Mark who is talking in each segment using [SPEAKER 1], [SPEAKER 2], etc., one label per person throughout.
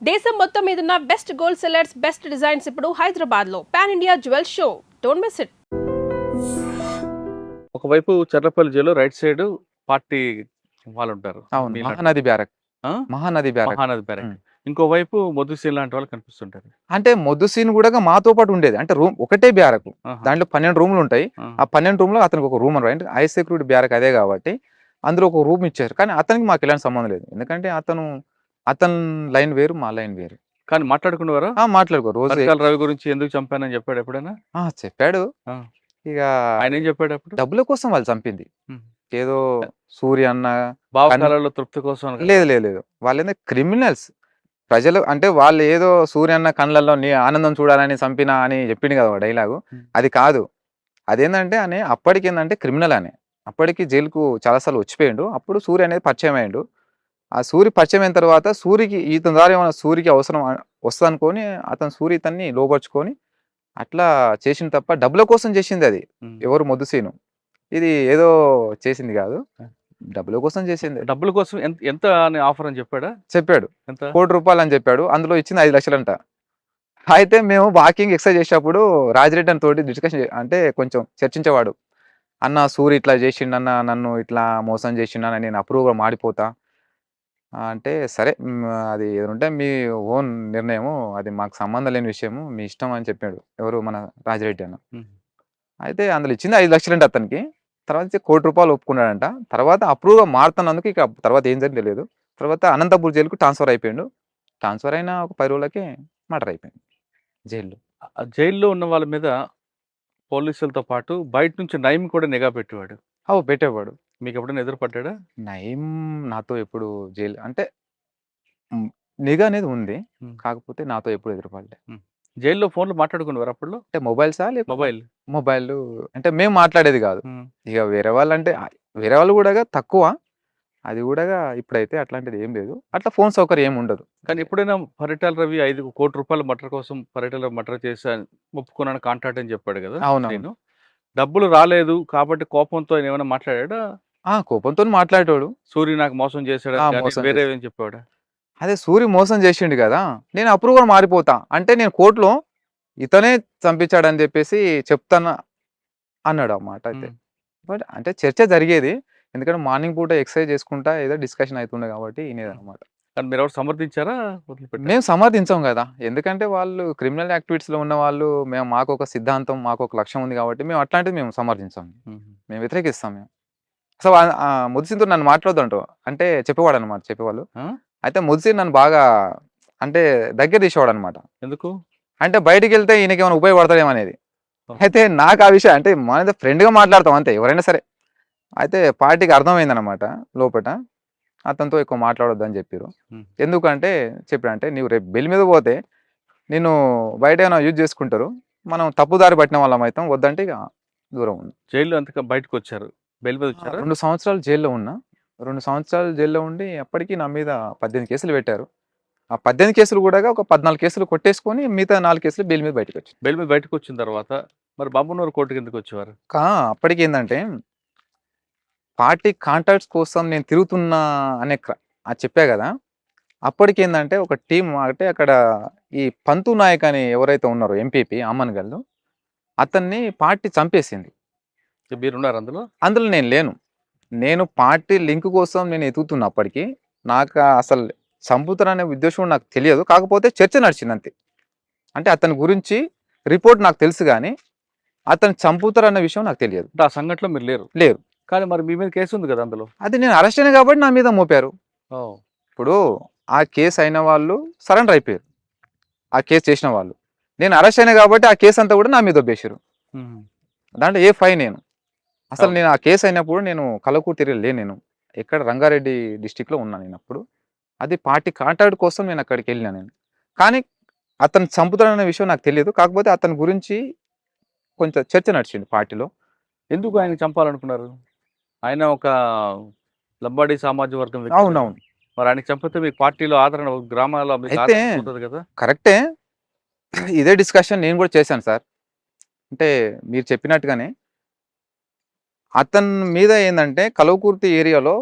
[SPEAKER 1] దేశం మొత్తం మీదున్న best gold sellers, best designs ఇప్పుడు హైదరాబాద్ లో pan India jewel show. Don't miss it.
[SPEAKER 2] ఒకవైపు చర్లపల్లి జైల్లో రైట్ సైడ్ పార్టీ వాళ్ళు ఉంటారు.
[SPEAKER 3] అవును.
[SPEAKER 2] మీలాంటి
[SPEAKER 3] మహానది బ్యారక్.
[SPEAKER 2] ఆ?
[SPEAKER 3] మహానది బ్యారక్.
[SPEAKER 2] మహానది బ్యారక్.
[SPEAKER 3] ఉమ్.
[SPEAKER 2] ఇంకోవైపు మొద్దుసీన్ లాంటి వాళ్ళు కనిపిస్తుంటారు.
[SPEAKER 3] అంటే మొద్దు సీన్ కూడా మాతో పాటు ఉండేది. అంటే రూమ్ ఒకటే బ్యారకు.
[SPEAKER 2] ఆహా.
[SPEAKER 3] దాంట్లో 12 రూమ్లు ఉంటాయి.
[SPEAKER 2] ఆ.
[SPEAKER 3] ఆ 12 రూమ్లో అతనికి ఒక రూమ్ అంటే హై సెక్యూరిటీ బ్యారక్ అదే కాబట్టి అందులో ఒక రూమ్ ఇచ్చారు. కానీ అతనికి మాకు ఎలాంటి సంబంధం లేదు. ఎందుకంటే అతని లైన్ వేరు, మా లైన్ వేరు.
[SPEAKER 2] కానీ మాట్లాడుకునేవారా?
[SPEAKER 3] మాట్లాడుకో రోజు
[SPEAKER 2] పరికాల రవి గురించి ఎందుకు చంపానని చెప్పాడు ఎప్పుడైనా?
[SPEAKER 3] చెప్పాడు.
[SPEAKER 2] ఆ.
[SPEAKER 3] ఇక
[SPEAKER 2] ఆయన ఏం చెప్పాడు అప్పుడు?
[SPEAKER 3] డబ్బుల కోసం వాళ్ళు చంపింది.
[SPEAKER 2] ఉమ్.
[SPEAKER 3] ఏదో సూర్య అన్న
[SPEAKER 2] భావకాలలో తృప్తి కోసం అని
[SPEAKER 3] లేదు లేదు లేదు. వాళ్ళు ఏంటంటే క్రిమినల్స్. ప్రజలు అంటే వాళ్ళు ఏదో సూర్యన్న కళ్ళల్లో నీ ఆనందం చూడాలని చంపినా అని చెప్పింది కదా డైలాగు. అది కాదు. అదేంటంటే అని అప్పటికి ఏంటంటే క్రిమినల్ అని అప్పటికి జైలుకు చాలాసార్లు వచ్చిపోయిండు. అప్పుడు సూర్య అనేది పరిచయం అయ్యిండు. ఆ సూర్య పరిచయం అయిన తర్వాత సూర్యకి ఇతని ద్వారా ఏమైనా సూర్యకి అవసరం వస్తుంది అనుకొని అతను సూర్య ఇతన్ని లోపరుచుకొని అట్లా చేసింది తప్ప డబ్బుల కోసం చేసింది అది. ఎవరు మొద్దుసీను ఇది ఏదో చేసింది కాదు, డబ్బుల కోసం చేసింది.
[SPEAKER 2] డబ్బుల కోసం ఎంత అని ఆఫర్ అని చెప్పాడా?
[SPEAKER 3] చెప్పాడు.
[SPEAKER 2] ఎంత?
[SPEAKER 3] ₹1,00,00,000 అని చెప్పాడు. అందులో ఇచ్చింది 5 లక్షలంట. అయితే మేము వాకింగ్ ఎక్సర్సైజ్ చేసేటప్పుడు రాజిరెడ్డి అని తోటి డిస్కషన్ అంటే కొంచెం చర్చించేవాడు. అన్న సూర్య ఇట్లా చేసిండన్న, నన్ను ఇట్లా మోసం చేసిండన్న, నేను అప్రూవ్గా మాడిపోతా అంటే సరే అది ఏదంటే మీ ఓన్ నిర్ణయము, అది మాకు సంబంధం లేని విషయము, మీ ఇష్టం అని చెప్పాడు. ఎవరు మన రాజిరెడ్డి అన్న. అయితే అందులో ఇచ్చింది 5 లక్షలంట అతనికి. తర్వాత ₹1,00,00,000 ఒప్పుకున్నాడంట. తర్వాత అప్రూవ్గా మారుతున్నందుకు ఇక తర్వాత ఏం జరిగింది తెలియదు. తర్వాత అనంతపూర్ జైలుకు ట్రాన్స్ఫర్ అయిపోయిండు. ట్రాన్స్ఫర్ అయిన ఒక 10 రోజులకే మర్డర్ అయిపోయింది జైల్లో.
[SPEAKER 2] జైల్లో ఉన్న వాళ్ళ మీద పోలీసులతో పాటు బయట నుంచి నయం కూడా నిఘా పెట్టేవాడు.
[SPEAKER 3] పెట్టేవాడు.
[SPEAKER 2] మీకు ఎప్పుడైనా ఎదురుపడ్డా?
[SPEAKER 3] నయం నాతో ఎప్పుడు జైలు అంటే నిఘా అనేది ఉంది. కాకపోతే నాతో ఎప్పుడు ఎదురుపడలే.
[SPEAKER 2] జైల్లో ఫోన్లు మాట్లాడుకునేవారు అప్పుడు?
[SPEAKER 3] అంటే మొబైల్సా? మొబైల్ అంటే మేము మాట్లాడేది కాదు. ఇక వేరే వాళ్ళు అంటే వేరే వాళ్ళు కూడా తక్కువ. అది కూడా ఇప్పుడైతే అట్లాంటిది ఏం లేదు. అట్లా ఫోన్ సౌకర్యం ఏమి ఉండదు.
[SPEAKER 2] కానీ ఎప్పుడైనా పరిటాల రవి ₹5,00,00,000 మర్డర్ కోసం పరిటాల మర్డర్ చేశాను ఒప్పుకున్నాను కాంట్రాక్ట్ అని చెప్పాడు కదా.
[SPEAKER 3] అవును.
[SPEAKER 2] డబ్బులు రాలేదు కాబట్టి కోపంతో ఆయన ఏమైనా మాట్లాడా?
[SPEAKER 3] కోపంతో మాట్లాడేటోడు.
[SPEAKER 2] సూర్య నాకు మోసం చేశాడు వేరే ఏం చెప్పాడు?
[SPEAKER 3] అదే సూర్య మోసం చేసిండు కదా, నేను అప్రూవ్గా మారిపోతా అంటే నేను కోర్టులో ఇతనే చంపించాడని చెప్పేసి చెప్తాను అన్నాడు అన్నమాట. అయితే బట్ అంటే చర్చ జరిగేది. ఎందుకంటే మార్నింగ్ పూట ఎక్సర్సైజ్ చేసుకుంటా ఏదో డిస్కషన్ అవుతుండే కాబట్టి వినేదన్నమాట.
[SPEAKER 2] కానీ మీరు ఎవరు సమర్థించారా?
[SPEAKER 3] మేము సమర్థించాం కదా. ఎందుకంటే వాళ్ళు క్రిమినల్ యాక్టివిటీస్లో ఉన్న వాళ్ళు, మాకు ఒక సిద్ధాంతం, మాకు ఒక లక్ష్యం ఉంది కాబట్టి మేము అట్లాంటివి మేము సమర్థించాం. మేము వ్యతిరేకిస్తాం. మేము సో ముదిసిన్తో నన్ను మాట్లాడదంటూ అంటే చెప్పేవాడు అనమాట చెప్పేవాళ్ళు. అయితే ముదిసిన్ నన్ను బాగా అంటే దగ్గర తీసేవాడు అనమాట.
[SPEAKER 2] ఎందుకు
[SPEAKER 3] అంటే బయటికి వెళ్తే ఈయనకి ఏమైనా ఉపయోగపడతాడేమో అనేది. అయితే నాకు ఆ విషయం అంటే మన ఫ్రెండ్గా మాట్లాడతాం అంతే ఎవరైనా సరే. అయితే పార్టీకి అర్థమైందనమాట లోపల, అతనితో ఎక్కువ మాట్లాడొద్దు అని చెప్పారు. ఎందుకంటే చెప్పాడంటే నీవు రేపు బెయిల్ మీద పోతే నేను బయట ఏమైనా యూజ్ చేసుకుంటారు, మనం తప్పుదారి పట్టిన వాళ్ళం అవుతాం, వద్దంటే ఇక దూరం ఉంది.
[SPEAKER 2] జైల్లో అంతగా బయటకు వచ్చారు, బెయిల్ మీద వచ్చారు.
[SPEAKER 3] 2 సంవత్సరాలు జైల్లో ఉన్నా. 2 సంవత్సరాలు జైల్లో ఉండి అప్పటికి నా మీద 18 కేసులు పెట్టారు. ఆ 18 కేసులు కూడా ఒక 14 కేసులు కొట్టేసుకొని మిగతా 4 కేసులు బెయిల్ మీద బయటకు వచ్చారు.
[SPEAKER 2] బెయిల్ మీద బయటకు వచ్చిన తర్వాత మరి బాబునూరు కోర్టుకి ఎందుకు వచ్చేవారు?
[SPEAKER 3] అప్పటికి ఏంటంటే పార్టీ కాంటాక్ట్స్ కోసం నేను తిరుగుతున్నా అనే అది చెప్పా కదా. అప్పటికి ఏంటంటే ఒక టీం అంటే అక్కడ ఈ పంతు నాయక్ అని ఎవరైతే ఉన్నారో ఎంపీపీ అమ్మన్గల్, అతన్ని పార్టీ చంపేసింది.
[SPEAKER 2] మీరున్నారు అందులో?
[SPEAKER 3] అందులో నేను లేను. నేను పార్టీ లింక్ కోసం నేను ఎతుకుతున్నా. అప్పటికి నాకు అసలు చంపుతారనే ఉద్దేశం నాకు తెలియదు. కాకపోతే చర్చ నడిచింది అంతే. అంటే అతని గురించి రిపోర్ట్ నాకు తెలుసు కానీ అతను చంపుతారన్న విషయం నాకు తెలియదు.
[SPEAKER 2] ఆ సంఘటనలో మీరు లేరు. కానీ మరి మీ మీద కేసు ఉంది కదా అందులో.
[SPEAKER 3] అది నేను అరెస్ట్ అయినా కాబట్టి నా మీద మోపారు. ఇప్పుడు ఆ కేసు అయిన వాళ్ళు సరెండర్ అయిపోయారు. ఆ కేసు చేసిన వాళ్ళు. నేను అరెస్ట్ అయినా కాబట్టి ఆ కేసు అంతా కూడా నా మీద ఒప్పేసారు. దాంట్లో ఏ ఫై నేను అసలు నేను ఆ కేసు అయినప్పుడు నేను కలకూరు తిరగలే. నేను ఎక్కడ రంగారెడ్డి డిస్టిక్లో ఉన్నాను నేను అప్పుడు. అది పార్టీ కాంటాక్ట్ కోసం నేను అక్కడికి వెళ్ళినా నేను. కానీ అతను చంపుతాడన్న విషయం నాకు తెలియదు. కాకపోతే అతని గురించి కొంచెం చర్చ నడిచింది పార్టీలో.
[SPEAKER 2] ఎందుకు ఆయన చంపాలనుకున్నారు? ఆయన ఒక లంబాడి సామాజిక వర్గం.
[SPEAKER 3] అవునవును.
[SPEAKER 2] మరి ఆయనకి చంపితే మీకు పార్టీలో ఆదరణ గ్రామాల్లో
[SPEAKER 3] అయితే
[SPEAKER 2] కదా.
[SPEAKER 3] కరెక్టే. ఇదే డిస్కషన్ నేను కూడా చేశాను సార్. అంటే మీరు చెప్పినట్టుగానే అతని మీద ఏంటంటే కలవకుర్తి ఏరియాలో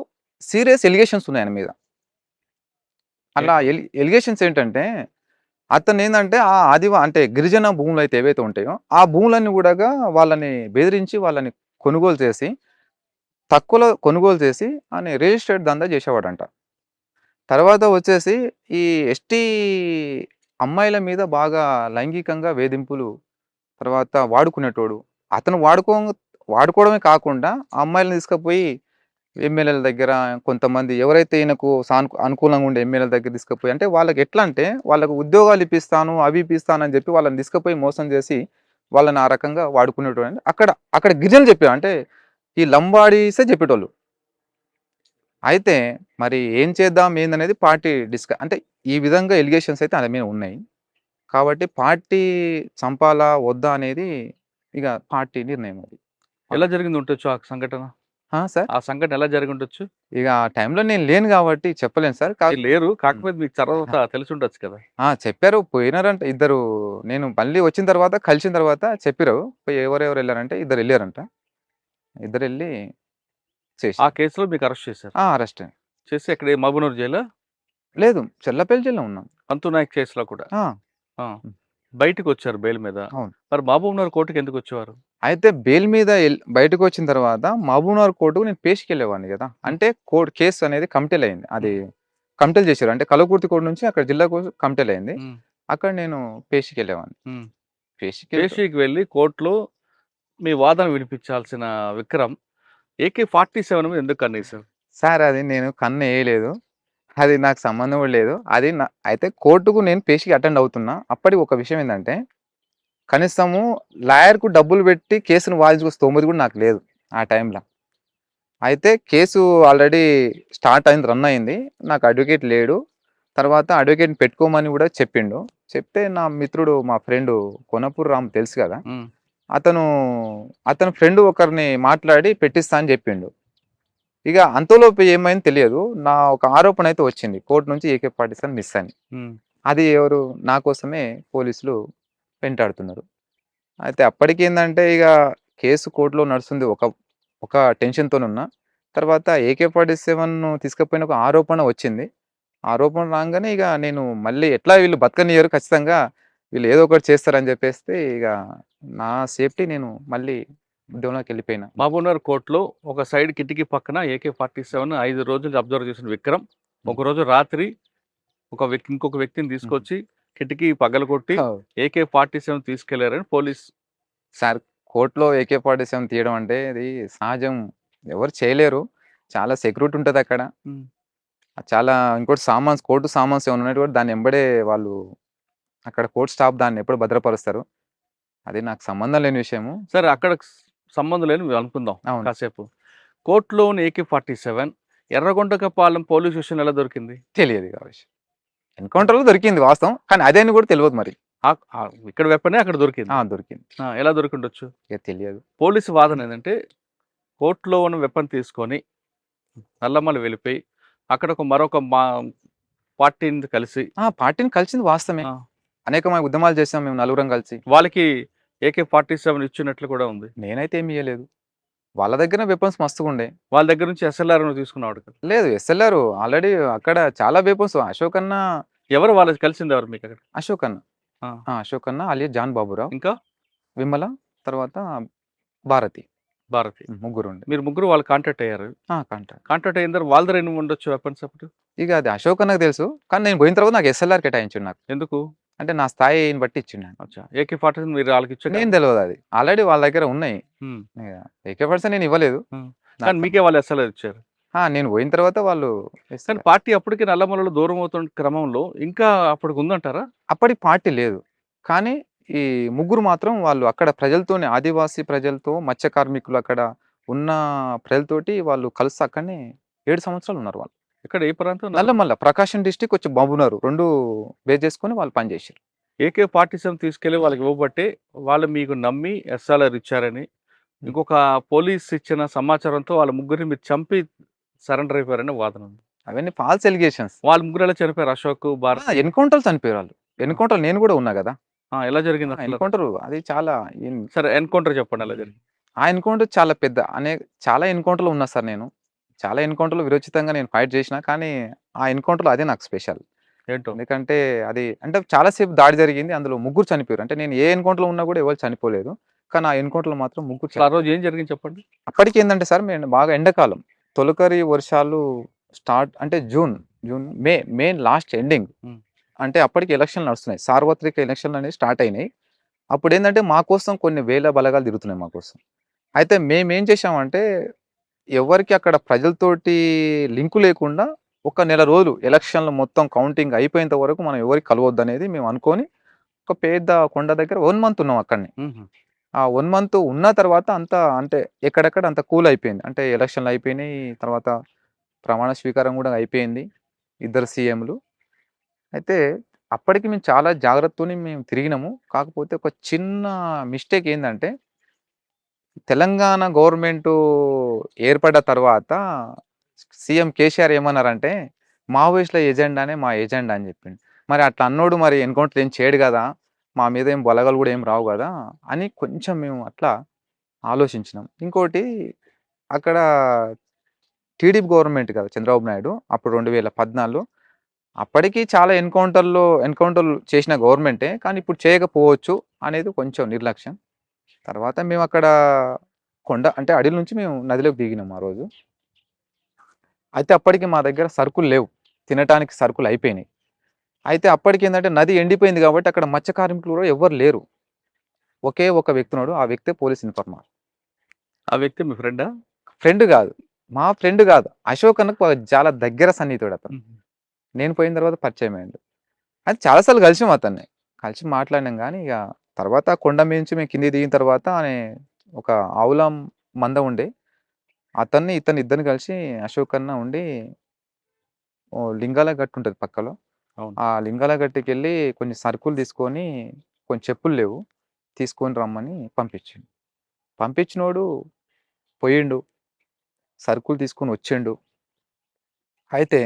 [SPEAKER 3] సీరియస్ ఎలిగేషన్స్ ఉన్నాయి ఆయన మీద. అలా ఎలిగేషన్స్ ఏంటంటే అతను ఏంటంటే ఆ అంటే గిరిజన భూములు అయితే ఏవైతే ఉంటాయో ఆ భూములన్నీ కూడా వాళ్ళని బెదిరించి వాళ్ళని కొనుగోలు చేసి తక్కువలో కొనుగోలు చేసి అని రియల్ ఎస్టేట్ దందా చేసేవాడంట. తర్వాత వచ్చేసి ఈ ఎస్టీ అమ్మాయిల మీద బాగా లైంగికంగా వేధింపులు తర్వాత వాడుకునేటోడు. అతను వాడుకోవడమే కాకుండా ఆ అమ్మాయిలని తీసుకుపోయి ఎమ్మెల్యేల దగ్గర కొంతమంది ఎవరైతే ఈయనకు అనుకూలంగా ఉండే ఎమ్మెల్యేల దగ్గర తీసుకుపోయి అంటే వాళ్ళకి ఎట్లా అంటే వాళ్ళకు ఉద్యోగాలు ఇప్పిస్తాను అవి ఇప్పిస్తాను అని చెప్పి వాళ్ళని తీసుకుపోయి మోసం చేసి వాళ్ళని ఆ రకంగా వాడుకునేటోడు. అక్కడ అక్కడ గిరిజనులు చెప్పారు అంటే ఈ లంబాడీసే చెప్పేటోళ్ళు. అయితే మరి ఏం చేద్దాం ఏందనేది పార్టీ అంటే ఈ విధంగా ఎలిగేషన్స్ అయితే ఆయన మీద ఉన్నాయి. కాబట్టి పార్టీ చంపాలా వద్దా అనేది ఇక పార్టీ నిర్ణయం అది.
[SPEAKER 2] ఎలా జరిగింది ఉండొచ్చు ఆ సంఘటన?
[SPEAKER 3] సార్
[SPEAKER 2] ఆ సంఘటన ఎలా జరిగి ఉండొచ్చు?
[SPEAKER 3] ఇక ఆ టైంలో నేను లేను కాబట్టి చెప్పలేను సార్.
[SPEAKER 2] మీరు లేరు, కాకపోతే మీకు తర్వాత తెలిసి ఉండొచ్చు కదా.
[SPEAKER 3] చెప్పారు పోయినారంట ఇద్దరు. నేను మళ్ళీ వచ్చిన తర్వాత కలిసిన తర్వాత చెప్పారు. పోయి ఎవరెవరు వెళ్ళారంటే ఇద్దరు వెళ్ళారంట. ఇద్దరు వెళ్ళి చేసి
[SPEAKER 2] ఆ కేసులో మీకు అరెస్ట్ చేశారు.
[SPEAKER 3] అరెస్ట్
[SPEAKER 2] చేసి ఎక్కడ మహబూబ్‌నగర్ జైలా?
[SPEAKER 3] లేదు చెల్లపల్లి జైల్లో ఉన్నాం.
[SPEAKER 2] పంతు నాయక్ కేసులో కూడా. ఆ! బయటికి వచ్చారు బెయిల్ మీద.
[SPEAKER 3] అవును.
[SPEAKER 2] మరి మహబూబ్‌నగర్ కోర్టుకి ఎందుకు వచ్చేవారు?
[SPEAKER 3] అయితే బెయిల్ మీద బయటకు వచ్చిన తర్వాత మహబూబ్‌నగర్ కోర్టుకు నేను పేషికెళ్ళేవాడిని కదా. అంటే కేసు అనేది కమిటీలు అయింది. అది కమిటీలు చేశారు. అంటే కల్వకుర్తి కోర్టు నుంచి అక్కడ జిల్లాకు కమిటీలు అయింది. అక్కడ నేను పేషికెళ్ళేవాడిని.
[SPEAKER 2] పేషీకి వెళ్ళి కోర్టులో మీ వాదన వినిపించాల్సిన విక్రమ్ AK-47 మీద ఎందుకు కన్నేశారు?
[SPEAKER 3] సార్ అది నేను కన్ను వేయలేదు. అది నాకు సంబంధం కూడా లేదు. అది అయితే కోర్టుకు నేను పేషికి అటెండ్ అవుతున్నా. అప్పటికి ఒక విషయం ఏంటంటే కనీసము లాయర్‌కు డబ్బులు పెట్టి కేసును వాదించుకునే స్తోమత కూడా నాకు లేదు ఆ టైంలో. అయితే కేసు ఆల్రెడీ స్టార్ట్ అయింది, రన్ అయింది. నాకు అడ్వకేట్ లేడు. తర్వాత అడ్వకేట్‌ని పెట్టుకోమని కూడా చెప్పిండు. చెప్తే నా మిత్రుడు మా ఫ్రెండు కొనపూర్ రామ్ తెలుసు కదా. అతని ఫ్రెండ్ ఒకరిని మాట్లాడి పెట్టిస్తా అని చెప్పిండు. ఇక అంతలోపు ఏమైంది తెలియదు. నా ఒక ఆరోపణ అయితే వచ్చింది. కోర్టు నుంచి AK-47 మిస్ అని. అది ఎవరు నా కోసమే పోలీసులు వెంటాడుతున్నారు. అయితే అప్పటికి ఏందంటే ఇక కేసు కోర్టులో నడుస్తుంది. ఒక టెన్షన్‌తోనున్నా. తర్వాత AK-47 తీసుకుపోయిన ఒక ఆరోపణ వచ్చింది. ఆరోపణ రాగానే ఇక నేను మళ్ళీ ఎట్లా వీళ్ళు బతకనియ్యరు ఖచ్చితంగా వీళ్ళు ఏదో ఒకటి చేస్తారని చెప్పేస్తే ఇక నా సేఫ్టీ నేను మళ్ళీ ఉద్యమంలోకి వెళ్ళిపోయినా.
[SPEAKER 2] మహబూబ్‌నగర్ కోర్టులో ఒక సైడ్ కిటికీ పక్కన AK-47 5 రోజులు అబ్జర్వ్ చేసిన విక్రమ్ ఒకరోజు రాత్రి ఇంకొక వ్యక్తిని తీసుకొచ్చి కిటికీ పగలగొట్టి AK-47 తీసుకెళ్లారని పోలీస్.
[SPEAKER 3] సార్ కోర్టులో AK-47 తీయడం అంటే ఇది సహజం, ఎవరు చేయలేరు. చాలా సెక్యూరిటీ ఉంటుంది అక్కడ. చాలా ఇంకోటి కోర్టు సామాన్స్ ఏమైనా ఉన్నట్టు కూడా దాన్ని ఎంబడే వాళ్ళు అక్కడ కోర్టు స్టాఫ్ దాన్ని ఎప్పుడు భద్రపరుస్తారు. అది నాకు సంబంధం లేని విషయము.
[SPEAKER 2] సరే అక్కడ సంబంధం లేని అనుకుందాం
[SPEAKER 3] అవును.
[SPEAKER 2] కాసేపు. కోర్టులోని AK-47 ఎర్రగొండకపాలెం పోలీస్ స్టేషన్ ఎలా దొరికింది?
[SPEAKER 3] తెలియదు కావచ్చు. ఎన్కౌంటర్‌లో దొరికింది వాస్తవం. కానీ అదే అని కూడా తెలియదు మరి.
[SPEAKER 2] ఇక్కడ వెపనే అక్కడ దొరికింది.
[SPEAKER 3] దొరికింది.
[SPEAKER 2] ఎలా దొరికిండొచ్చు?
[SPEAKER 3] ఇక తెలియదు.
[SPEAKER 2] పోలీసు వాదన ఏంటంటే కోర్టులో ఉన్న వెపన్ తీసుకొని నల్లమల వెళ్ళిపోయి అక్కడ మరొక పార్టీని కలిసి
[SPEAKER 3] పార్టీని కలిసింది వాస్తవమే. అనేకమైన ఉద్యమాలు చేసాం మేము నలుగురం కలిసి.
[SPEAKER 2] వాళ్ళకి AK-47 ఇచ్చినట్లు కూడా ఉంది.
[SPEAKER 3] నేనైతే ఏమి ఇయ్యలేదు. వాళ్ళ దగ్గర వెపన్స్ మస్తుగా ఉండే.
[SPEAKER 2] వాళ్ళ దగ్గర నుంచి SLR తీసుకున్నాడు కదా?
[SPEAKER 3] లేదు SLR ఆల్రెడీ అక్కడ చాలా వెపన్స్. అశోక్ అన్న
[SPEAKER 2] ఎవరు వాళ్ళకి కలిసింది ఎవరు మీకు అక్కడ?
[SPEAKER 3] అశోక్ అన్న. అశోక్ అన్న అలియా జాన్ బాబురావు,
[SPEAKER 2] ఇంకా
[SPEAKER 3] విమల, తర్వాత భారతి ముగ్గురు ఉండే.
[SPEAKER 2] మీరు ముగ్గురు వాళ్ళు కాంటాక్ట్ అయ్యారు. కాంటాక్ట్ అయిన తర్వాత వాళ్ళ దగ్గర ఎన్ని ఉండొచ్చు వెపన్స్ అప్పుడు?
[SPEAKER 3] ఇక అది అశోక్ అన్నకు తెలుసు. కానీ నేను పోయిన తర్వాత నాకు SLR కేటాయించు. నాకు
[SPEAKER 2] ఎందుకు
[SPEAKER 3] అంటే నా స్థాయిని బట్టి ఇచ్చిండు.
[SPEAKER 2] AK-47 మీరు వాళ్ళకి ఇచ్చారు?
[SPEAKER 3] నేను తెలియదు. అది ఆల్రెడీ వాళ్ళ దగ్గర ఉన్నాయి. AK-47 నేను ఇవ్వలేదు.
[SPEAKER 2] కానీ మీకే వాళ్ళు SLR ఇచ్చారు.
[SPEAKER 3] నేను పోయిన తర్వాత వాళ్ళు.
[SPEAKER 2] కానీ పార్టీ అప్పటికి నల్లమలలో దూరం అవుతున్న క్రమంలో ఇంకా అప్పటికి ఉందంటారా?
[SPEAKER 3] అప్పటికి పార్టీ లేదు. కానీ ఈ ముగ్గురు మాత్రం వాళ్ళు అక్కడ ప్రజలతోనే, ఆదివాసీ ప్రజలతో, మత్స్య కార్మికులు అక్కడ ఉన్న ప్రజలతోటి వాళ్ళు కలిసి అక్కడనే 7 సంవత్సరాలు ఉన్నారు వాళ్ళు.
[SPEAKER 2] ఇక్కడ ఏ ప్రాంతం?
[SPEAKER 3] నల్లమల్ల ప్రకాశం డిస్ట్రిక్ట్ వచ్చి బాబునారు 2 బేస్ చేసుకొని వాళ్ళు పనిచేశారు.
[SPEAKER 2] AK-47 తీసుకెళ్లి వాళ్ళకి ఇవ్వబట్టే వాళ్ళు మీకు నమ్మి SLR ఇచ్చారని ఇంకొక పోలీస్ ఇచ్చిన సమాచారంతో వాళ్ళ ముగ్గురిని మీరు చంపి సరెండర్ అయిపోయారని వాదన ఉంది.
[SPEAKER 3] అవన్నీ ఫాల్స్ ఎలిగేషన్స్.
[SPEAKER 2] వాళ్ళ ముగ్గురు ఎలా చనిపోయారు? అశోక్, భారత్
[SPEAKER 3] ఎన్కౌంటర్ చనిపోయారు వాళ్ళు. ఎన్కౌంటర్ నేను కూడా ఉన్నా కదా.
[SPEAKER 2] ఎలా జరిగింది
[SPEAKER 3] ఎన్కౌంటర్? అది చాలా
[SPEAKER 2] సరే ఎన్కౌంటర్ చెప్పండి ఎలా జరిగింది.
[SPEAKER 3] ఆ ఎన్కౌంటర్ చాలా పెద్ద చాలా ఎన్కౌంటర్లు ఉన్నా సార్. నేను చాలా ఎన్కౌంటర్లు విరోచితంగా నేను ఫైట్ చేసిన. కానీ ఆ ఎన్కౌంటర్లో అదే నాకు స్పెషల్.
[SPEAKER 2] ఏంటో
[SPEAKER 3] ఎందుకంటే అది అంటే చాలా సేపు దాడి జరిగింది. అందులో ముగ్గురు చనిపోయారు. అంటే నేను ఏ ఎన్‌కౌంటర్‌లో ఉన్నా కూడా ఎవరు చనిపోలేదు. కానీ ఆ ఎన్‌కౌంటర్‌లో మాత్రం ముగ్గురు
[SPEAKER 2] అసలు ఆ రోజు
[SPEAKER 3] చనిపోయారు.
[SPEAKER 2] ఏం జరిగింది చెప్పండి?
[SPEAKER 3] అప్పటికేందంటే సార్ మేము బాగా ఎండాకాలం. తొలకరి వర్షాలు స్టార్ట్ అంటే మే లాస్ట్ ఎండింగ్.
[SPEAKER 2] హ్మ్.
[SPEAKER 3] అంటే అప్పటికి ఎలక్షన్‌లు నడుస్తున్నాయి. సార్వత్రిక ఎలక్షన్‌లు అనేవి స్టార్ట్ అయినాయి. అప్పుడేందంటే మా కోసం కొన్ని వేల బలగాలు తిరుగుతున్నాయి మా కోసం. అయితే మేమేం చేశామంటే ఎవరికీ అక్కడ ప్రజలతోటి లింకు లేకుండా ఒక నెల రోజులు ఎలక్షన్‌లు మొత్తం కౌంటింగ్ అయిపోయేంత వరకు మనం ఎవరికీ కలవద్దనేది మేము అనుకోని ఒక పెద్ద కొండ దగ్గర 1 మంత్ ఉన్నాం అక్కడనే.
[SPEAKER 2] హుహు.
[SPEAKER 3] ఆ 1 మంత్ ఉన్న తర్వాత అంతా అంటే ఎక్కడెక్కడ అంతా కూల్ అయిపోయింది. అంటే ఎలక్షన్‌లు అయిపోయినాయి. తర్వాత ప్రమాణ స్వీకారం కూడా అయిపోయింది. ఇద్దరు సీఎంలు. అయితే అప్పటికి మేము చాలా జాగ్రత్తతోని మేము తిరిగినాము. కాకపోతే ఒక చిన్న మిస్టేక్ ఏందంటే తెలంగాణ గవర్నమెంటు ఏర్పడ్డ తర్వాత సీఎం కేసీఆర్ ఏమన్నారంటే, మావోయిస్టుల ఎజెండానే మా ఎజెండా అని చెప్పిండు. మరి అట్లా అన్నోడు మరి ఎన్‌కౌంటర్ ఏం చేయడు గదా! మా మీద ఏం బలగాలు గూడా ఏం రావు గదా! అని కొంచెం మేము అట్లా ఆలోచించినాం. ఇంకోటి అక్కడ టీడీపీ గవర్నమెంట్ కదా! చంద్రబాబు నాయుడు అప్పుడు 2014 అప్పటికి చాలా ఎన్‌కౌంటర్‌లు చేసిన గవర్నమెంటే. కానీ ఇప్పుడు చేయకపోవచ్చు అనేది కొంచెం నిర్లక్ష్యం. తర్వాత మేమక్కడ కొండ అంటే అడవి నుంచి మేము నదిలోకి దిగినాం ఆ రోజు. అయితే అప్పటికి మా దగ్గర సరుకులు లేవు. తినటానికి సరుకులు అయిపోయినాయి. అయితే అప్పటికేందంటే నది ఎండిపోయింది కాబట్టి అక్కడ మత్స్య కార్మికులు కూడా ఎవ్వరు లేరు. ఒకే ఒక వ్యక్తి ఉన్నాడు. ఆ వ్యక్తే పోలీస్ ఇన్ఫార్మర్.
[SPEAKER 2] ఆ వ్యక్తి మీ ఫ్రెండా?
[SPEAKER 3] ఫ్రెండ్ గాదు. మా ఫ్రెండ్ గాదు. అశోక్ అన్నకు చాలా దగ్గర సన్నిహితుడు అతను.
[SPEAKER 2] హుహు.
[SPEAKER 3] నేను పోయిన తర్వాత పరిచయం అయ్యిండు. అయితే చాలా సార్లు కలిసాం అతన్ని. కలిసి మాట్లాడినాం గానీ ఇగ తర్వాత కొండ మీద నుంచి మేము కిందకి దిగిన తర్వాత ఒక ఆవుల మంద ఉండే. ఇతన్ని ఇద్దరిని కలిసి అశోక్ అన్న ఉండి లింగాల గట్టు ఉంటది పక్కలో.
[SPEAKER 2] అవును.
[SPEAKER 3] ఆ లింగాల గట్టుకెళ్ళి కొన్ని సరుకులు తీసుకొని, కొన్ని చెప్పులు లేవు. తీసుకొని రమ్మని పంపించిండు. పంపించినోడు పోయిండు. సరుకులు తీసుకొని వచ్చిండు. అయితే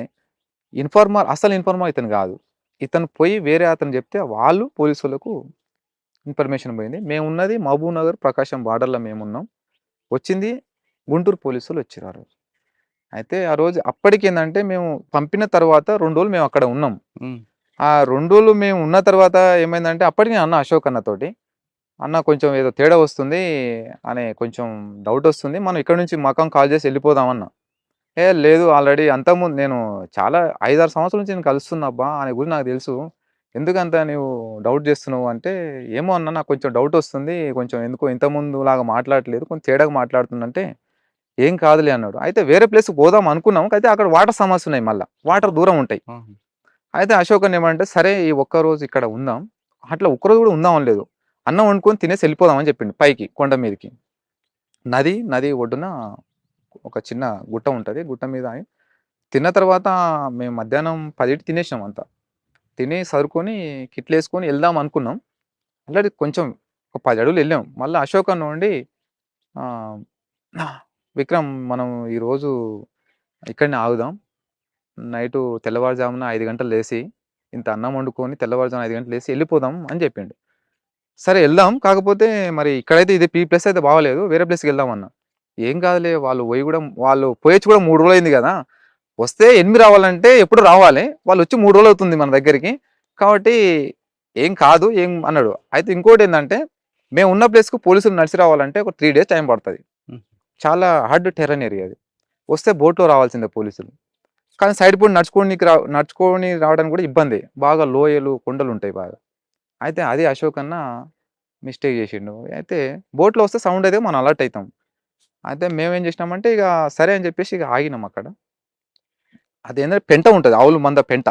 [SPEAKER 3] అసలు ఇన్ఫార్మర్ ఇతను గాదు. ఇతను పోయి వేరే అతను జెప్తే వాళ్ళు పోలీసోళ్ళకు ఇన్ఫర్మేషన్ పోయింది. మేమున్నది మహబూబ్ నగర్, ప్రకాశం బార్డర్‌లో మేమున్నాం. వచ్చింది గుంటూరు పోలీసోళ్ళు వచ్చిర్రు ఆ రోజు. అయితే ఆ రోజు అప్పటికేందంటే మేము పంపిన తర్వాత 2 రోజులు మేము అక్కడ ఉన్నాం.
[SPEAKER 2] హ్మ్.
[SPEAKER 3] ఆ 2 రోజులు మేము ఉన్న తర్వాత ఏమైందంటే అప్పటికి నేను అన్నా అశోక్ అన్నతోటి, "అన్న కొంచెం ఏదో తేడా వస్తుంది" అనే కొంచెం డౌటొస్తుంది. మనం ఇక్కడి నుంచి మకాం కాల్ చేసి ఎళ్ళిపోదాం అన్నా. "ఏ లేదు ఆల్రెడీ అంతకుముందు నేను చాలా 5, 6 సంవత్సరాల నుంచి నేను కలుస్తున్నా అబ్బా! ఆయన గురించి నాకు తెలుసు. ఎందుకంత నీవు డౌట్ చేస్తున్నావు" అంటే, "ఏమో అన్న నాకు కొంచెం డౌటొస్తుంది. కొంచెం ఎందుకో ఇంతకుముందులాగా మాట్లాడట్లేదు. కొంచెం తేడాగా మాట్లాడుతుండంటే" "ఏం కాదులే" అన్నాడు. అయితే వేరే ప్లేస్‌కి పోదాం అనుకున్నాం. అయితే అక్కడ వాటర్ సమస్యలున్నాయి మళ్ళా. వాటర్ దూరం ఉంటాయి.
[SPEAKER 2] ఆహా!
[SPEAKER 3] అయితే అశోక్ అన్న ఏమంటే, "సరే ఈ ఒక్కరోజు ఇక్కడ ఉందాం." అట్లా ఒక్కరోజు కూడా ఉందాం అనలేదు. అన్నం వండుకొని తినేసి ఎళ్ళిపోదాం అని చెప్పిండు పైకి కొండ మీదకి. నది ఒడ్డున ఒక చిన్న గుట్ట ఉంటది. గుట్ట మీద ఆగి తిన్న తర్వాత మేము మధ్యాహ్నం 10కి తినేసినాం అంతా. తిని సర్దుకొని కిట్లేసుకొని ఎళ్దాం అనుకున్నాం. ఆల్రెడీ కొంచెం ఒక 10 అడుగులు ఎళ్ళాం. మళ్ళా అశోక్ అన్న ఉండి ఆహ్, "విక్రమ్ మనం ఈరోజు ఇక్కడనే ఆగుదాం. తెల్లవారుజామున 5 గంటలు లేసి, ఇంత అన్నం వండుకొని తెల్లవారుజామున 5 గంటలు లేసి ఎళ్ళిపోదాం" అని చెప్పిండు. సరే ఎళ్దాం. కాకపోతే మరి ఇక్కడైతే ఈ ప్లేస్ అయితే బాగాలేదు. వేరే ప్లేస్‌కెళ్దాం అన్నా. "ఏం కాదులే వాళ్ళు పోయొచ్చి కూడా 3 రోజులయింది గదా! వస్తే 8 రావాలంటే ఎప్పుడో రావాలి. వాళ్ళొచ్చి 3 రోజులవుతుంది మన దగ్గరికి. కాబట్టి ఏం కాదు అన్నాడు. అయితే ఇంకోటేందంటే మేమున్న ప్లేస్‌కు పోలీసులు నడిచి రావాలంటే ఒక 3 డేస్ టైం పడతది.
[SPEAKER 2] హ్మ్.
[SPEAKER 3] చాలా హార్డ్ టెర్రన్ ఏరియా అది. వస్తే బోట్‌లో రావాల్సిందే పోలీసులు. కానీ సైడ్ పూట నడుచుకొని రావడానికి కూడా ఇబ్బందే. బాగా లోయలు, కొండలుంటాయి బాగా. అయితే అది అశోక్ అన్న మిస్టేక్ చేసిండు. అయితే బోట్‌లో వస్తే సౌండ్ అయితే మనం అలర్ట్ అయితాం. అయితే మేమేం చేసినామంటే ఇక సరే అని చెప్పేసి ఇక ఆగినాం అక్కడ. అదేంటంటే పెంట ఉంటది. ఆవుల మంద పెంట.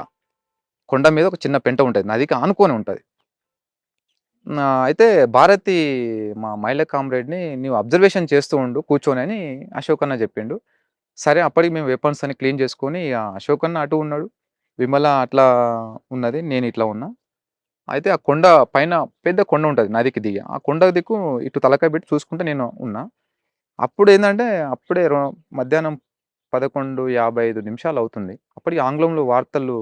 [SPEAKER 3] కొండ మీద ఒక చిన్న పెంట ఉంటది. నదికి ఆనుకోని ఉంటది. అయితే భారతి మా మహిళా కామ్రేడ్‌ని "నీవు అబ్జర్వేషన్ చేస్తూ ఉండు కూర్చొని" అని అశోక్ అన్న చెప్పిండు. సరే అప్పటికి మేము వెపన్స్ అన్ని క్లీన్ చేసుకొని ఇగ అశోక్ అన్న అటు ఉన్నాడు. విమల అట్లా ఉన్నది. నేను ఇట్లా ఉన్నా. అయితే ఆ కొండ పైన పెద్ద కొండ ఉంటది నదికి దిగి. ఆ కొండ దిక్కు ఇటు తలకాయ పెట్టి చూసుకుంట నేను ఉన్నా. అప్పుడేందంటే అప్పుడే మధ్యాహ్నం 11:55 నిమిషాలవుతుంది. అప్పటికి ఆంగ్లంలో వార్తలు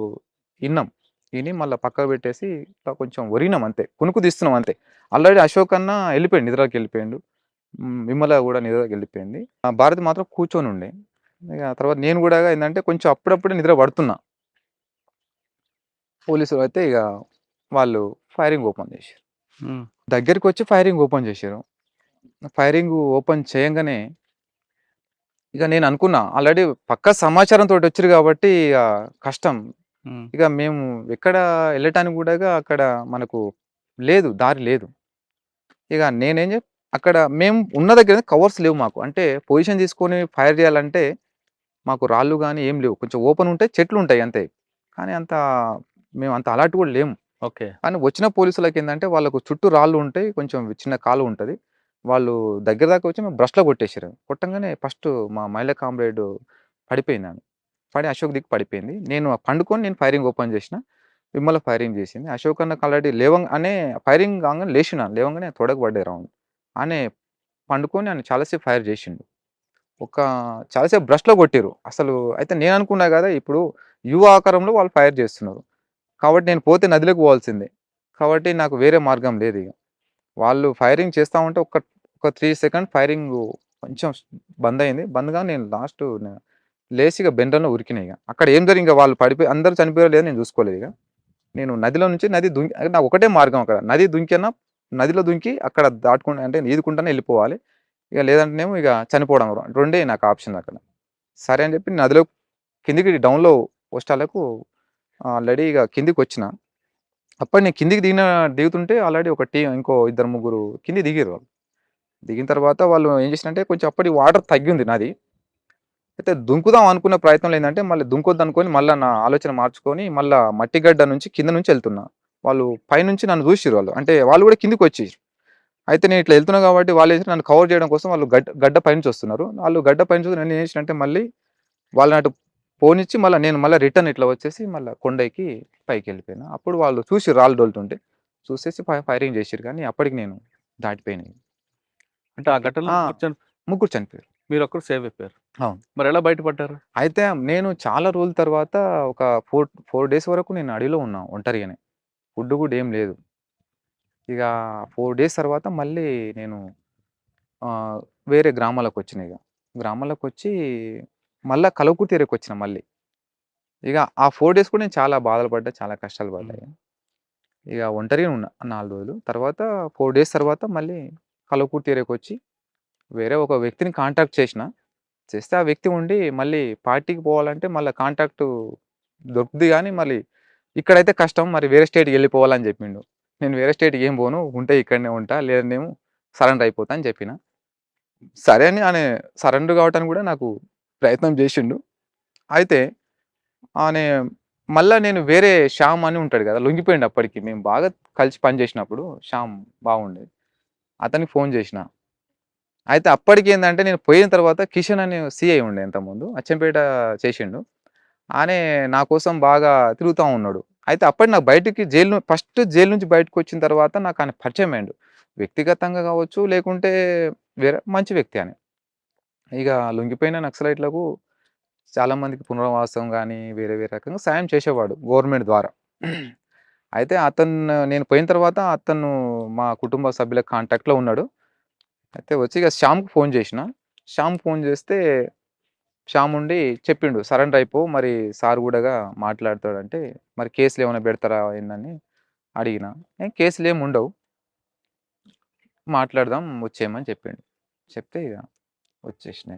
[SPEAKER 3] ఇన్నాం. ఇని మళ్ళా పక్కకు పెట్టేసి ఇట్లా కొంచెం ఒరిగినాం అంతే. కునుకు తీస్తున్నాం అంతే. ఆల్రెడీ అశోక్ అన్న ఎళ్ళిపోయిండు. నిద్రకెళ్ళిపోయిండు. విమల గూడా నిద్రకెళ్ళిపోయింది. భారతి మాత్రం కూర్చొనుండే. ఇగ తర్వాత నేను గూడా ఏందంటే కొంచెం అప్పుడప్పుడే నిద్ర పడుతున్నా. పోలీసులు అయితే ఇక వాళ్ళు ఫైరింగ్ ఓపెన్ చేశారు.
[SPEAKER 2] ఉమ్,
[SPEAKER 3] దగ్గరికి వచ్చి ఫైరింగ్ ఓపెన్ చేశారు. ఫైరింగ్ ఓపెన్ చేయంగానే ఇక నేను అనుకున్నా ఆల్రెడీ పక్కా సమాచారంతో వచ్చారు కాబట్టి ఇక కష్టం.
[SPEAKER 2] ఉమ్,
[SPEAKER 3] ఇక మేము ఎక్కడ వెళ్ళటానికి కూడా అక్కడ మనకు లేదు, దారి లేదు. ఇక నేనేం అక్కడ మేము ఉన్న దగ్గర కవర్స్ లేవు మాకు. అంటే పొజిషన్ తీసుకొని ఫైర్ చేయాలంటే మాకు రాళ్ళు గానీ ఏం లేవు. కొంచెం ఓపెన్ ఉంటాయి, చెట్లు ఉంటాయి అంతే. కానీ మేము అంత అలర్ట్ కూడా లేము.
[SPEAKER 2] ఓకే.
[SPEAKER 3] కానీ వచ్చిన పోలీసులకేందంటే వాళ్ళకు చుట్టూ రాళ్ళు ఉంటాయి. కొంచెం చిన్న కాలువ ఉంటది. వాళ్ళు దగ్గర దాకా వచ్చి మేము బ్రష్‌లో కొట్టేసారు. కొట్టంగానే ఫస్ట్ మా మహిళా కామ్రేడ్ పడిపోయిందామె. పడి అశోక్ దిక్కు పడిపోయింది. నేను పండుకొని నేను ఫైరింగ్ ఓపెన్ చేసిన. విమల ఫైరింగ్ చేసింది. అశోక్ అన్నకు ఆల్రెడీ లేవంగానే ఫైరింగ్ కాంగానే లేచిన. లేవంగానే తొడకు పడ్డాయి రౌండ్. ఆనే పండుకొని ఆయన చాలా సేపు ఫైర్ చేసిండు. చాలా సేపు బ్రష్‌లో కొట్టిర్రు. అసలు అయితే నేను అనుకున్నా కదా! ఇప్పుడు యు ఆకారంలో వాళ్ళు ఫైర్ చేస్తున్నారు. కాబట్టి నేను పోతే నదిలోకి పోవాల్సిందే. కాబట్టి నాకు వేరే మార్గం లేదిగ. వాళ్ళు ఫైరింగ్ చేస్తా ఉంటే ఒక 3 సెకండ్ ఫైరింగు కొంచెం బందయింది. బంద్‌గానే నేను లేసి ఇగ బెండలో ఉరికినా ఇగ. అక్కడ ఏం జరిగింది ఇంక వాళ్ళు పడిపోయి అందరూ చనిపోయారో లేదో నేను చూసుకోలేదిగ. నేను నదిలో నుంచి నది దుంకి అంటే నాకు ఒకటే మార్గం అక్కడ. నది దుంకినా నదిలో దుంకి అక్కడ దాటుకుంటా అంటే ఈదుకుంటానే ఎళ్ళిపోవాలి. ఇగ లేదంటేనేమో ఇగ చనిపోవడం. రెండే నాకు ఆప్షన్ అక్కడ. సరే అని చెప్పి నదిలో కిందికి డౌన్‌లో పోస్టాలకు ఆల్రెడీ ఇగ కిందికొచ్చిన. అప్పుడు నేను దిగుతుంటే ఆల్రెడీ ఇంకో ఇద్దరు ముగ్గురు కిందికి దిగిర్రు వాళ్ళు. దిగిన తర్వాత వాళ్ళు ఏం చేసిరంటే కొంచెం అప్పటికి వాటర్ తగ్గింది నది. అయితే దుంకుదాం అనుకున్న ప్రయత్నంలో ఏందంటే మళ్ళీ దుంకొద్దనుకోని మళ్ళా నా ఆలోచన మార్చుకొని మళ్ళా మట్టి గడ్డ నుంచి కింద నుంచి ఎళ్తున్నా. వాళ్ళు పైనుంచి నన్ను చూసిర్రు వాళ్ళు. అంటే వాళ్ళు కూడా కిందకొచ్చిర్రు. అయితే నేను ఇట్లా ఎళ్తున్నా కాబట్టి వాళ్ళేం చేసిర్రు నన్ను కవర్ చేయడం కోసం వాళ్ళు గడ్డ పైనుంచి వస్తున్నారు. వాళ్ళు గడ్డ పైనుంచి చూసి నన్ను ఏం చేసిరంటే మళ్ళీ వాళ్ళని అటు పోనిచ్చి నేను మళ్ళా రిటర్న్ ఇట్లా వచ్చేసి మళ్ళా కొండ ఎక్కి పైకెళ్ళిపోయినా. అప్పుడు వాళ్ళు చూసిర్రు రాళ్ళు డోలుతుంటే. చూసేసి ఫైరింగ్ చేసిర్రు కానీ అప్పటికి నేను దాటిపోయినా.
[SPEAKER 2] అంటే ఆ ఘటనలో
[SPEAKER 3] ఆ!
[SPEAKER 2] ముగ్గురు
[SPEAKER 3] ముగ్గురు చనిపోయారు.
[SPEAKER 2] మీరొక్కరు సేవ్ అయిపోయారు.
[SPEAKER 3] అవును.
[SPEAKER 2] మరి ఎలా బయటపడ్డారు?
[SPEAKER 3] అయితే నేను చాలా రోజుల తర్వాత ఒక 4 డేస్ వరకు నేను అడవిలో ఉన్నా ఒంటరిగానే. ఫుడ్ కూడా ఏం లేదు. ఇక 4 డేస్ తర్వాత మళ్ళీ నేను ఆహ్, వేరే గ్రామాలకొచ్చినా ఇగ. గ్రామాలకొచ్చి మళ్ళా కలవకుర్తి ఏరియాకొచ్చిన మళ్ళీ. ఇగ ఆ 4 డేస్ కూడా నేను చాలా బాధలు పడ్డా, చాలా కష్టాలు పడ్డా
[SPEAKER 2] హ్మ్.
[SPEAKER 3] ఇగ. ఇగ ఒంటరిగానే ఉన్నా 4 రోజులు. తర్వాత 4 డేస్ తర్వాత మళ్ళీ కలవకుర్తి ఏరియాకొచ్చి వేరే ఒక వ్యక్తిని కాంటాక్ట్ చేసిన. చేస్తే ఆ వ్యక్తి ఉండి మళ్ళీ పార్టీకి పోవాలంటే మళ్ళా కాంటాక్టు దొరుకుద్ది గానీ మళ్ళీ ఇక్కడైతే కష్టం మరి వేరే స్టేట్‌కెళ్ళిపోవాలని జెప్పిండు. నేను వేరే స్టేట్‌కి ఏం పోను. ఉంటే ఇక్కడనే ఉంటా. లేదంటేనేమో సరెండర్ అయిపోతా అని చెప్పిన. సరే అని ఆయన సరెండర్ కావటానికి గూడా నాకు ప్రయత్నం జేషిండు. అయితే ఆనే మళ్ళా నేను వేరే శ్యామ్ అని ఉంటాడు గదా! లొంగిపోయిండు అప్పటికి. మేము బాగా కలిసి పని జేసినప్పుడు శ్యామ్ బాగుండేది. అతనికి ఫోన్ జేషిన. అయితే అప్పటికేందంటే నేను పోయిన తర్వాత కిషన్ అనే సీఐ ఉండే ఇంతకుముందు. అచ్చంపేట చేషిండు. ఆనే నా కోసం బాగా తిరుగుతా ఉన్నాడు. అయితే అప్పటికి నాకు బయటికి ఫస్ట్ జైలు నుంచి బయటకొచ్చిన తర్వాత నాకాయన పరిచయమయ్యిండు. వ్యక్తిగతంగా గావచ్చు, లేకుంటే వేరే మంచి వ్యక్తి అని. ఇగ లొంగిపోయిన నక్సలైట్‌లకు చాలా మందికి పునరావాసం గానీ, వేరే వేరే రకంగా సాయం చేసేవాడు గవర్నమెంట్ ద్వారా. అయితే నేను పోయిన తర్వాత అతను మా కుటుంబ సభ్యుల కాంటాక్ట్‌లో ఉన్నాడు. అయితే వచ్చి ఇగ శ్యామ్‌కి ఫోన్ జేషిన. శ్యామ్ ఫోన్ జేస్తే శ్యామ్ ఉండి చెప్పిండు. సరెండర్ అయిపో మరి సార్ గూడాగా మాట్లాడతాడంటే, మరి కేసులేమన్నా బెడతారా ఏందని అడిగిన. కేసులేముండవు. మాట్లాడదాం వచ్చేయమని చెప్పిండు. చెప్తే ఇగ వచ్చేసినా.